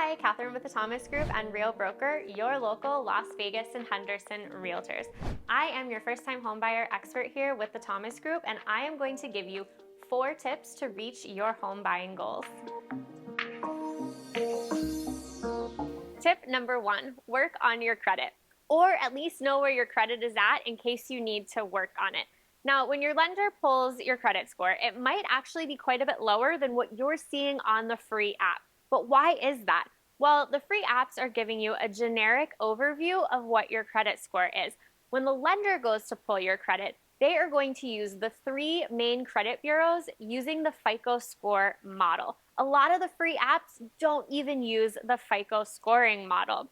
Hi, Catherine with the Thomas Group and Real Broker, your local Las Vegas and Henderson realtors. I am your first-time homebuyer expert here with the Thomas Group, and I am going to give you 4 tips to reach your home buying goals. Tip number 1, work on your credit, or at least know where your credit is at in case you need to work on it. Now, when your lender pulls your credit score, it might actually be quite a bit lower than what you're seeing on the free app. But why is that? Well, the free apps are giving you a generic overview of what your credit score is. When the lender goes to pull your credit, they are going to use the 3 main credit bureaus using the FICO score model. A lot of the free apps don't even use the FICO scoring model.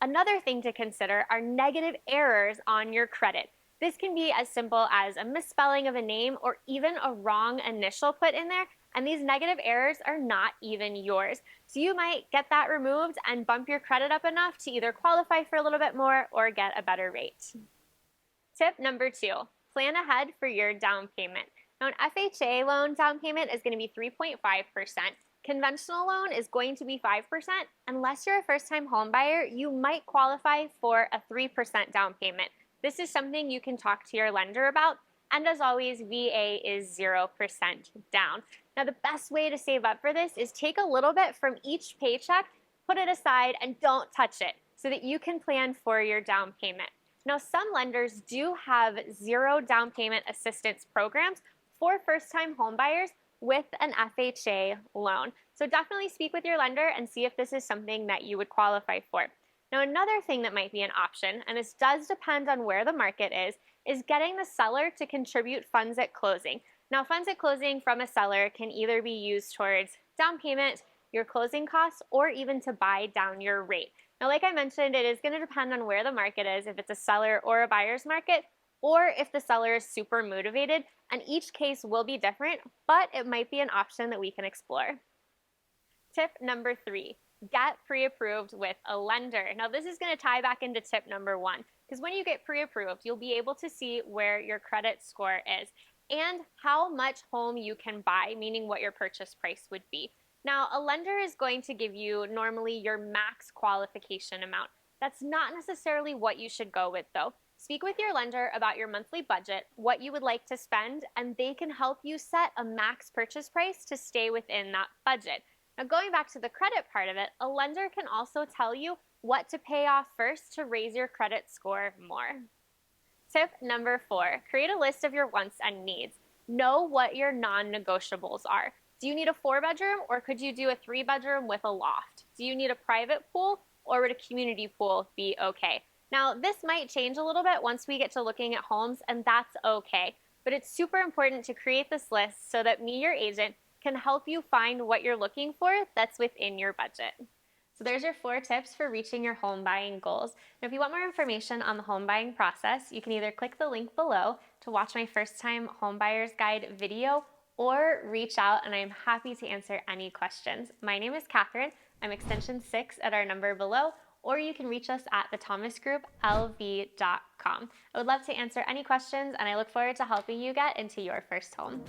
Another thing to consider are negative errors on your credit. This can be as simple as a misspelling of a name or even a wrong initial put in there, and these negative errors are not even yours. So you might get that removed and bump your credit up enough to either qualify for a little bit more or get a better rate. Tip number 2, plan ahead for your down payment. Now, an FHA loan down payment is going to be 3.5%. Conventional loan is going to be 5%. Unless you're a first-time home buyer, you might qualify for a 3% down payment. This is something you can talk to your lender about. And as always, VA is 0% down. Now, the best way to save up for this is take a little bit from each paycheck, put it aside, and don't touch it so that you can plan for your down payment. Now, some lenders do have 0 down payment assistance programs for first-time home buyers with an FHA loan. So definitely speak with your lender and see if this is something that you would qualify for. Now, another thing that might be an option, and this does depend on where the market is getting the seller to contribute funds at closing. Now, funds at closing from a seller can either be used towards down payment, your closing costs, or even to buy down your rate. Now, like I mentioned, it is going to depend on where the market is, if it's a seller or a buyer's market, or if the seller is super motivated, and each case will be different, but it might be an option that we can explore. Tip number 3, get pre-approved with a lender. Now, this is going to tie back into tip number 1, because when you get pre-approved, you'll be able to see where your credit score is and how much home you can buy, meaning what your purchase price would be. Now, a lender is going to give you normally your max qualification amount. That's not necessarily what you should go with, though. Speak with your lender about your monthly budget, what you would like to spend, and they can help you set a max purchase price to stay within that budget. Now, going back to the credit part of it, a lender can also tell you what to pay off first to raise your credit score more. Tip number 4, create a list of your wants and needs. Know what your non-negotiables are. Do you need a 4-bedroom or could you do a 3-bedroom with a loft? Do you need a private pool or would a community pool be okay? Now, this might change a little bit once we get to looking at homes, and that's okay. But it's super important to create this list so that me, your agent, can help you find what you're looking for that's within your budget. So there's your 4 tips for reaching your home buying goals. Now, if you want more information on the home buying process, you can either click the link below to watch my first-time home buyer's guide video or reach out and I'm happy to answer any questions. My name is Catherine. I'm extension 6 at our number below, or you can reach us at thethomasgrouplv.com. I would love to answer any questions and I look forward to helping you get into your first home.